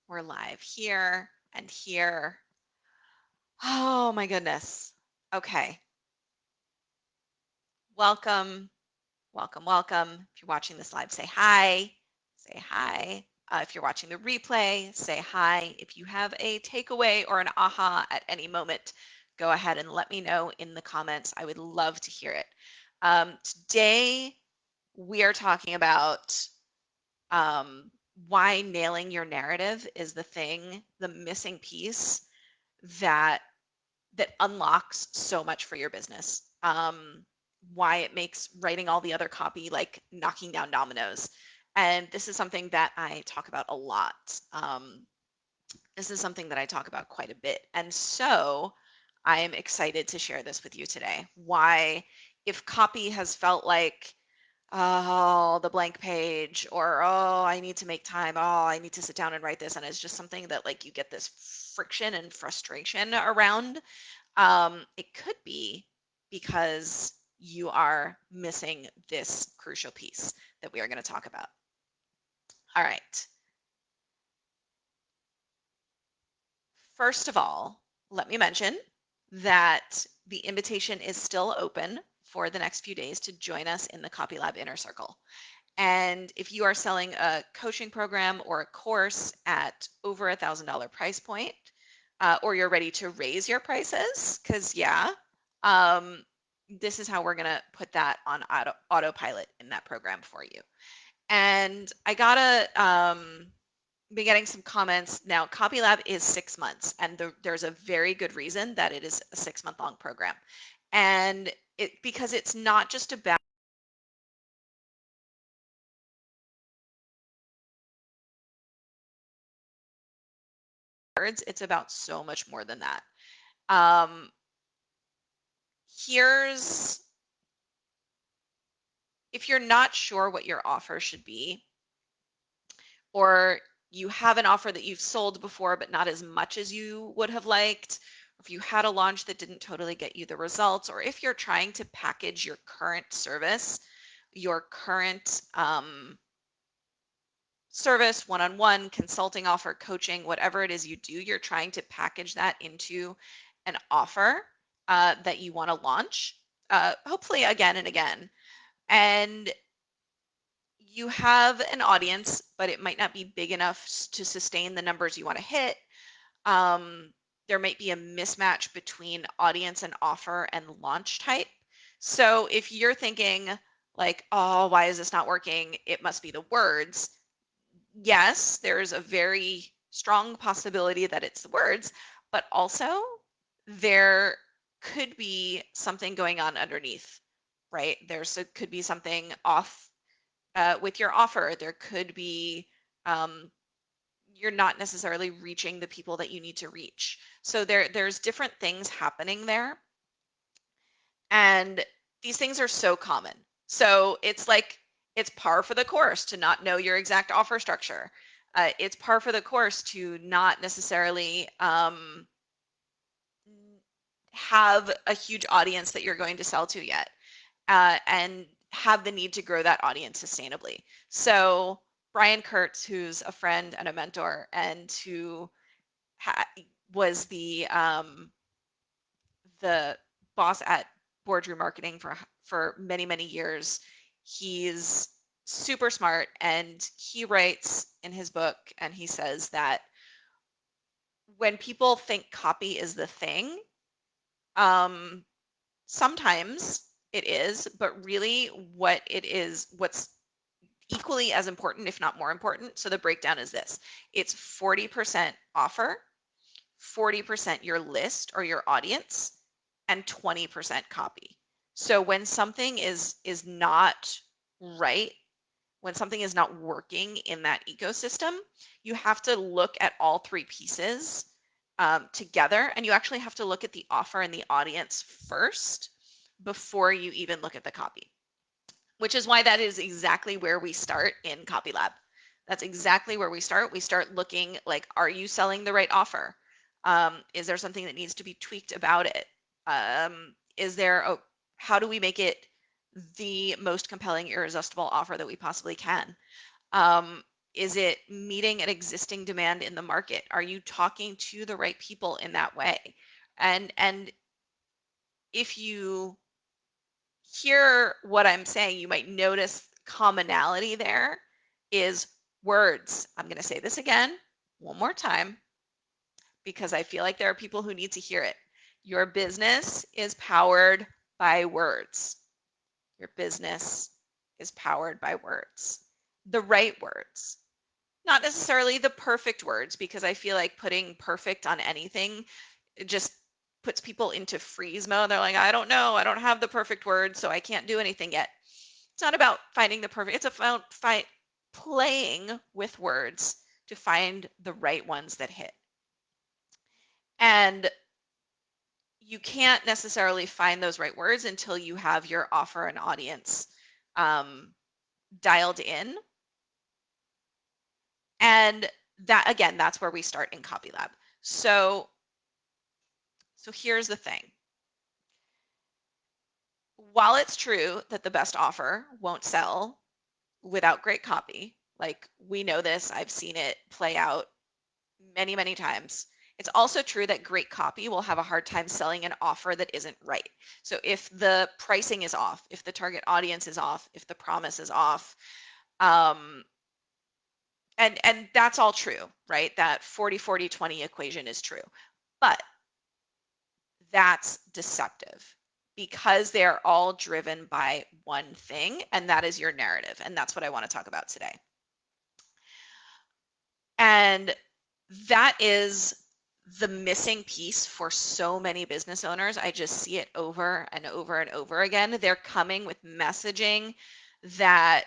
We're live here and here. Oh my goodness. Okay. Welcome, welcome, welcome. If you're watching this live, say hi. Say hi. If you're watching the replay, say hi. If you have a takeaway or an aha at any moment, go ahead and let me know in the comments. I would love to hear it. Today, we are talking about why nailing your narrative is the missing piece that unlocks so much for your business. Why it makes writing all the other copy like knocking down dominoes. And this is something that I talk about a lot. This is something that I talk about quite a bit. And so I am excited to share this with you today. Why, if copy has felt like, oh, the blank page, or oh, I need to make time, oh, I need to sit down and write this, and it's just something that like you get this friction and frustration around, it could be because you are missing this crucial piece that we are going to talk about. All right. First of all, let me mention that the invitation is still open for the next few days to join us in the Copy Lab Inner Circle. And if you are selling a coaching program or a course at over $1,000 price point, or you're ready to raise your prices, because this is how we're going to put that on autopilot in that program for you. And I gotta be getting some comments now. Copy Lab is 6 months, and there's a very good reason that it is a 6-month long program. And because it's not just about words, it's about so much more than that. Here's, if you're not sure what your offer should be, or you have an offer that you've sold before but not as much as you would have liked, or if you had a launch that didn't totally get you the results, or if you're trying to package your current service, your current service, one-on-one, consulting offer, coaching, whatever it is you do, you're trying to package that into an offer that you want to launch, hopefully again and again. And you have an audience, but it might not be big enough to sustain the numbers you want to hit. There might be a mismatch between audience and offer and launch type. So if you're thinking like, oh, why is this not working? It must be the words. Yes, there's a very strong possibility that it's the words, but also there could be something going on underneath, right? Could be something off with your offer. There could be you're not necessarily reaching the people that you need to reach. So there's different things happening there. And these things are so common. So it's like, it's par for the course to not know your exact offer structure. It's par for the course to not necessarily have a huge audience that you're going to sell to yet, and have the need to grow that audience sustainably. So Brian Kurtz, who's a friend and a mentor, and who was the boss at Boardroom Marketing for many, many years. He's super smart, and he writes in his book, and he says that when people think copy is the thing, sometimes it is, but really what it is, what's equally as important, if not more important. So the breakdown is this: it's 40% offer, 40% your list or your audience, and 20% copy. So when something is not right, when something is not working in that ecosystem, you have to look at all three pieces together, and you actually have to look at the offer and the audience first before you even look at the copy, which is why that is exactly where we start in Copy Lab. That's exactly where we start. We start looking like, are you selling the right offer? Is there something that needs to be tweaked about it? How do we make it the most compelling, irresistible offer that we possibly can? Is it meeting an existing demand in the market? Are you talking to the right people in that way? And if you hear what I'm saying, you might notice commonality there is words. I'm going to say this again one more time because I feel like there are people who need to hear it. Your business is powered by words. Your business is powered by words, the right words. Not necessarily the perfect words, because I feel like putting perfect on anything, it just puts people into freeze mode. They're like, I don't know, I don't have the perfect words, so I can't do anything yet. It's not about finding the perfect, it's about playing with words to find the right ones that hit. And you can't necessarily find those right words until you have your offer and audience dialed in. And that, again, that's where we start in CopyLab. So here's the thing. While it's true that the best offer won't sell without great copy, like we know this, I've seen it play out many, many times. It's also true that great copy will have a hard time selling an offer that isn't right. So if the pricing is off, if the target audience is off, if the promise is off, and that's all true, right? That 40-40-20 equation is true. But that's deceptive because they're all driven by one thing, and that is your narrative. And that's what I want to talk about today. And that is the missing piece for so many business owners. I just see it over and over and over again. They're coming with messaging that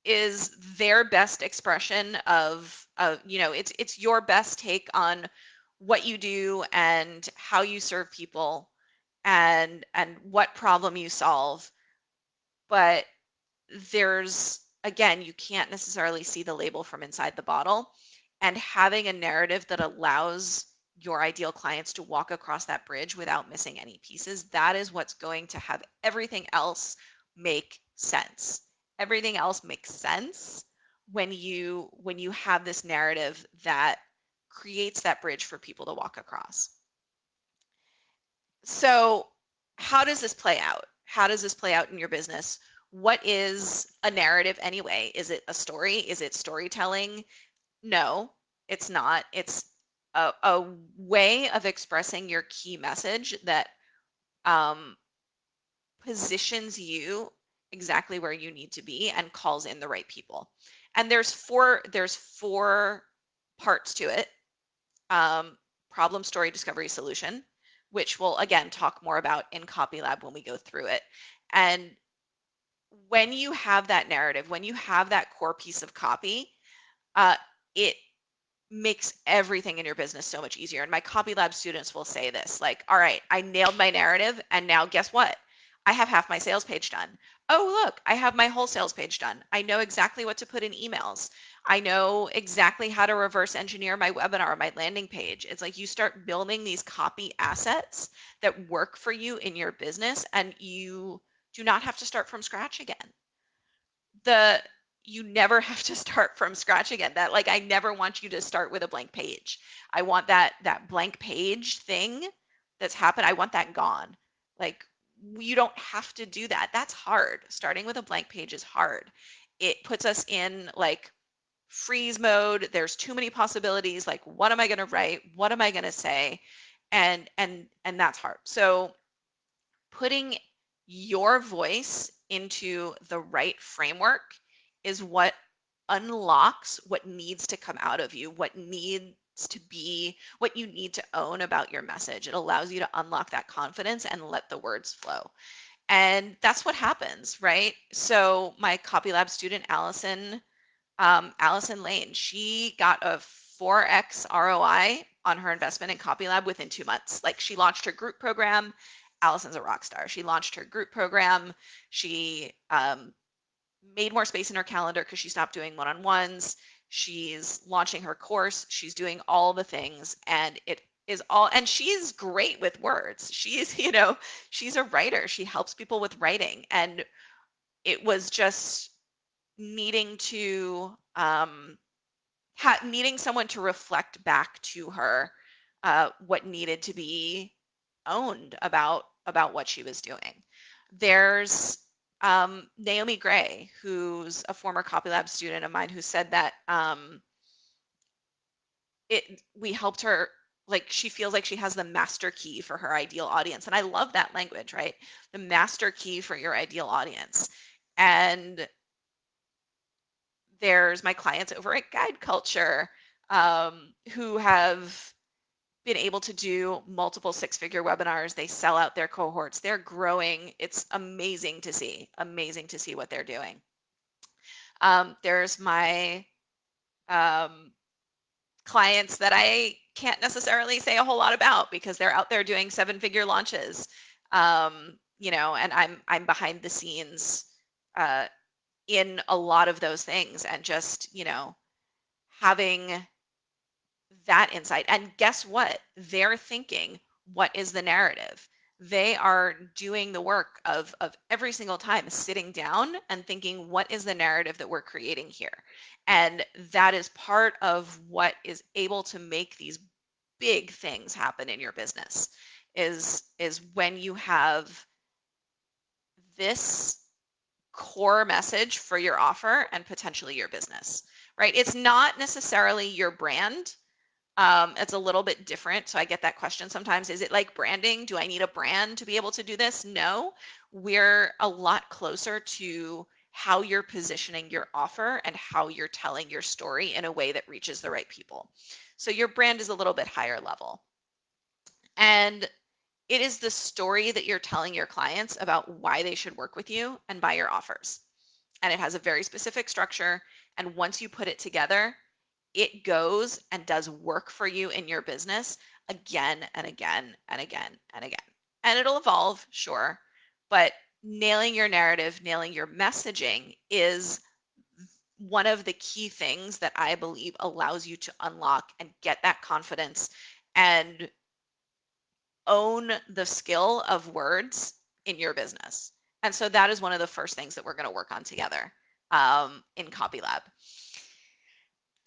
is their best expression of it's your best take on what you do and how you serve people and what problem you solve. But there's, again, you can't necessarily see the label from inside the bottle. And having a narrative that allows your ideal clients to walk across that bridge without missing any pieces, that is what's going to have everything else make sense. Everything else makes sense when you have this narrative that creates that bridge for people to walk across. So how does this play out? How does this play out in your business? What is a narrative anyway? Is it a story? Is it storytelling? No, it's not. It's a way of expressing your key message that positions you exactly where you need to be and calls in the right people. And there's four parts to it. Problem, story, discovery, solution, which we'll again talk more about in CopyLab when we go through it. And when you have that narrative, when you have that core piece of copy, it makes everything in your business so much easier. And my CopyLab students will say this, like, all right, I nailed my narrative, and now guess what? I have half my sales page done. Oh, look, I have my whole sales page done. I know exactly what to put in emails. I know exactly how to reverse engineer my webinar, my landing page. It's like you start building these copy assets that work for you in your business, and you do not have to start from scratch again. You never have to start from scratch again. That, like, I never want you to start with a blank page. I want that blank page thing that's happened. I want that gone. Like, you don't have to do that. That's hard. Starting with a blank page is hard. It puts us in like freeze mode. There's too many possibilities. Like, what am I going to write? What am I going to say? And that's hard. So putting your voice into the right framework is what unlocks what needs to come out of you, what needs to be, what you need to own about your message. It allows you to unlock that confidence and let the words flow. And that's what happens, right? So my CopyLab student, Allison Lane, she got a 4x ROI on her investment in CopyLab within 2 months. Like, she launched her group program. Allison's a rock star. She launched her group program. She made more space in her calendar because she stopped doing one-on-ones. She's launching her course. She's doing all the things, and it is all, and she's great with words. She's, she's a writer. She helps people with writing. And it was just needing to needing someone to reflect back to her what needed to be owned about what she was doing. There's Naomi Gray, who's a former Copylab student of mine, who said that we helped her, like, she feels like she has the master key for her ideal audience. And I love that language, right? The master key for your ideal audience. And there's my clients over at Guide Culture who have been able to do multiple six-figure webinars. They sell out their cohorts. They're growing. It's amazing to see what they're doing. There's my clients that I can't necessarily say a whole lot about because they're out there doing seven-figure launches, you know, and I'm behind the scenes in a lot of those things, and just, you know, having that insight. And guess what? They're thinking, what is the narrative? They are doing the work of every single time sitting down and thinking, what is the narrative that we're creating here? And that is part of what is able to make these big things happen in your business, is when you have this core message for your offer and potentially your business, right? It's not necessarily your brand. It's a little bit different. So I get that question sometimes. Is it like branding? Do I need a brand to be able to do this? No, we're a lot closer to how you're positioning your offer and how you're telling your story in a way that reaches the right people. So your brand is a little bit higher level. And it is the story that you're telling your clients about why they should work with you and buy your offers. And it has a very specific structure. And once you put it together, it goes and does work for you in your business again and again and again and again. And it'll evolve, sure, but nailing your narrative, nailing your messaging is one of the key things that I believe allows you to unlock and get that confidence and own the skill of words in your business. And so that is one of the first things that we're going to work on together in Copylab.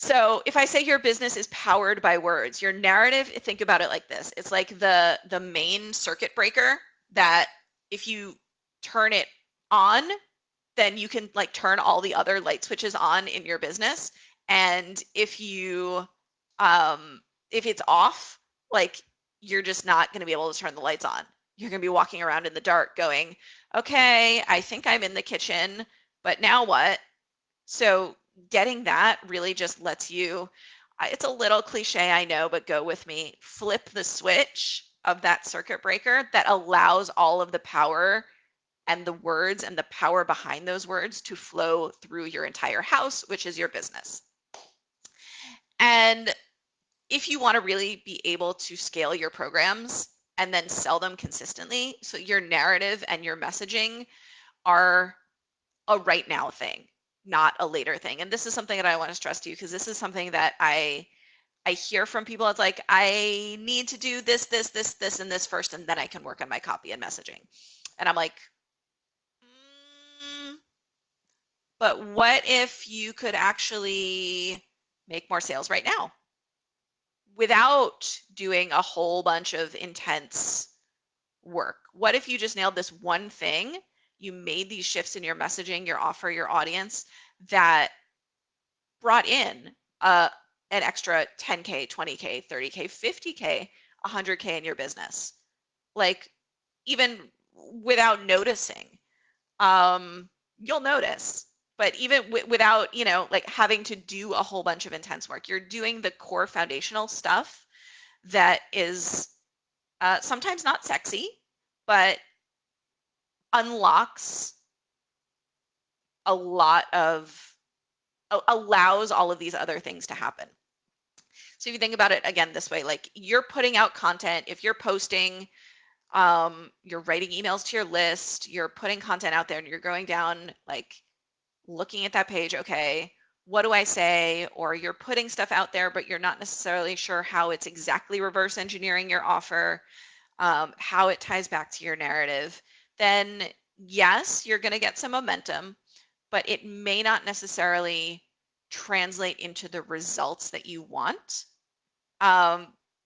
So if I say your business is powered by words, your narrative, think about it like this. It's like the main circuit breaker that if you turn it on, then you can like turn all the other light switches on in your business. And if you if it's off, like, you're just not going to be able to turn the lights on. You're going to be walking around in the dark going, okay, I think I'm in the kitchen, but now what? So getting that really just lets you, it's a little cliche, I know, but go with me, flip the switch of that circuit breaker that allows all of the power and the words and the power behind those words to flow through your entire house, which is your business. And if you want to really be able to scale your programs and then sell them consistently, so your narrative and your messaging are a right now thing, not a later thing. And this is something that I want to stress to you, because this is something that I hear from people. It's like, I need to do this, this, this, this, and this first, and then I can work on my copy and messaging. And I'm like, but what if you could actually make more sales right now without doing a whole bunch of intense work? What if you just nailed this one thing? You made these shifts in your messaging, your offer, your audience, that brought in an extra 10K, 20K, 30K, 50K, 100K in your business, like, even without noticing. You'll notice, but even without, you know, like having to do a whole bunch of intense work, you're doing the core foundational stuff that is sometimes not sexy, but unlocks a lot of, allows all of these other things to happen. So if you think about it again this way, like, you're putting out content, if you're posting, you're writing emails to your list, you're putting content out there, and you're going down, like, looking at that page, okay, what do I say? Or you're putting stuff out there, but you're not necessarily sure how it's exactly reverse engineering your offer, how it ties back to your narrative, then yes, you're going to get some momentum, but it may not necessarily translate into the results that you want,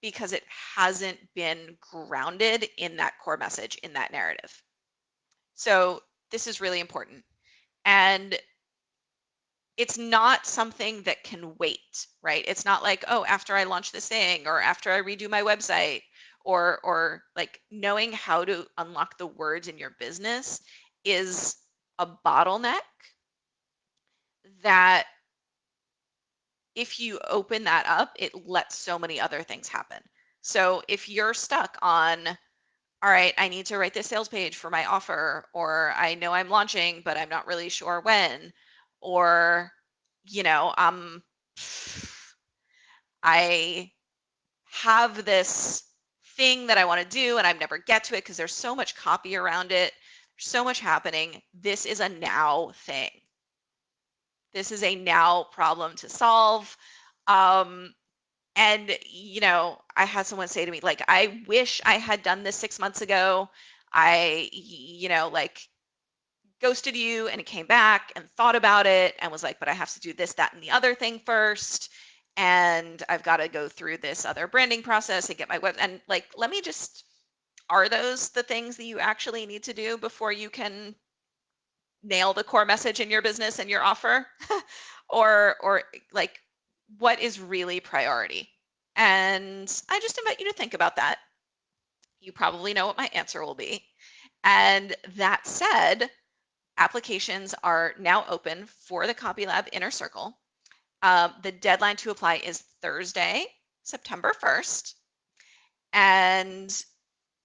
because it hasn't been grounded in that core message, in that narrative. So this is really important. And it's not something that can wait, right? It's not like, oh, after I launch this thing or after I redo my website, or like knowing how to unlock the words in your business is a bottleneck that if you open that up, it lets so many other things happen. So if you're stuck on, all right, I need to write this sales page for my offer, or I know I'm launching, but I'm not really sure when, or, you know, I have this thing that I want to do and I never get to it because there's so much copy around it, there's so much happening. This is a now thing. This is a now problem to solve. And, you know, I had someone say to me, like, I wish I had done this 6 months ago. I, you know, like ghosted you and it came back and thought about it and was like, but I have to do this, that, and the other thing first. And I've got to go through this other branding process and get my web. And like, let me just, are those the things that you actually need to do before you can nail the core message in your business and your offer? or like, what is really priority? And I just invite you to think about that. You probably know what my answer will be. And that said, applications are now open for the Copy Lab Inner Circle. The deadline to apply is Thursday, September 1st. And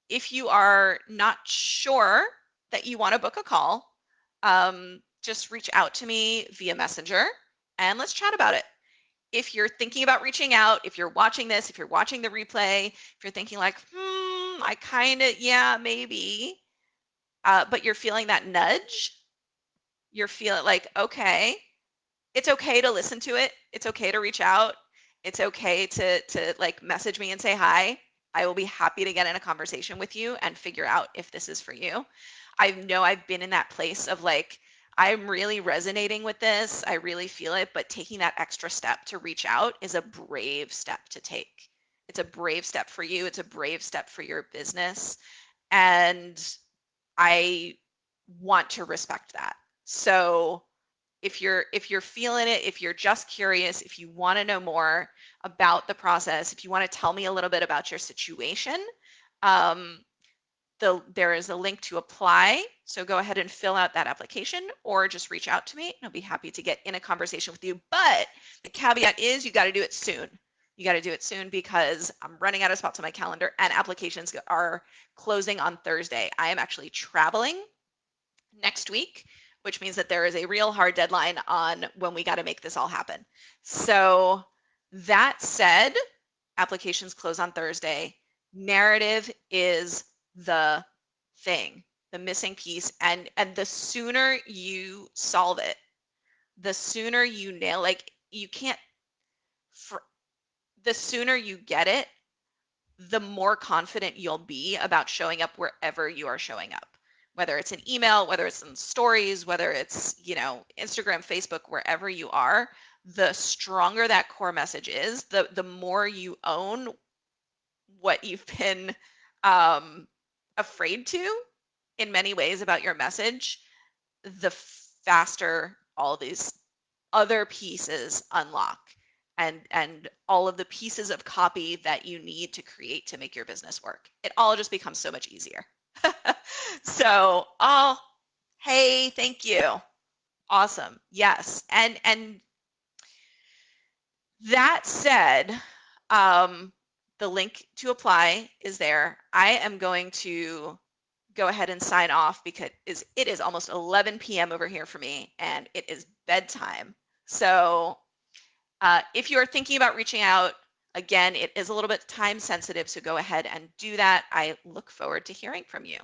if you are not sure that you want to book a call, just reach out to me via Messenger and let's chat about it. If you're thinking about reaching out, if you're watching this, if you're watching the replay, if you're thinking like, I kind of, yeah, maybe, but you're feeling that nudge, you're feeling like, okay, it's okay to listen to it. It's okay to reach out. It's okay to like message me and say hi. I will be happy to get in a conversation with you and figure out if this is for you. I know I've been in that place of like, I'm really resonating with this. I really feel it, but taking that extra step to reach out is a brave step to take. It's a brave step for you. It's a brave step for your business. And I want to respect that. So if you're feeling it, if you're just curious, if you want to know more about the process, if you want to tell me a little bit about your situation, there is a link to apply. So go ahead and fill out that application or just reach out to me and I'll be happy to get in a conversation with you. But the caveat is you got to do it soon. You got to do it soon because I'm running out of spots on my calendar and applications are closing on Thursday. I am actually traveling next week, which means that there is a real hard deadline on when we got to make this all happen. So that said, applications close on Thursday. Narrative is the thing, the missing piece. And the sooner you solve it, the sooner you nail, like you can't, the sooner you get it, the more confident you'll be about showing up wherever you are showing up, whether it's an email, whether it's in stories, whether it's, you know, Instagram, Facebook, wherever you are. The stronger that core message is, the more you own what you've been afraid to in many ways about your message, the faster all these other pieces unlock, and all of the pieces of copy that you need to create to make your business work. It all just becomes so much easier. So, oh, hey, thank you. Awesome. Yes. And that said, the link to apply is there. I am going to go ahead and sign off because it is almost 11 p.m. over here for me and it is bedtime. So if you are thinking about reaching out, again, it is a little bit time sensitive, so go ahead and do that. I look forward to hearing from you.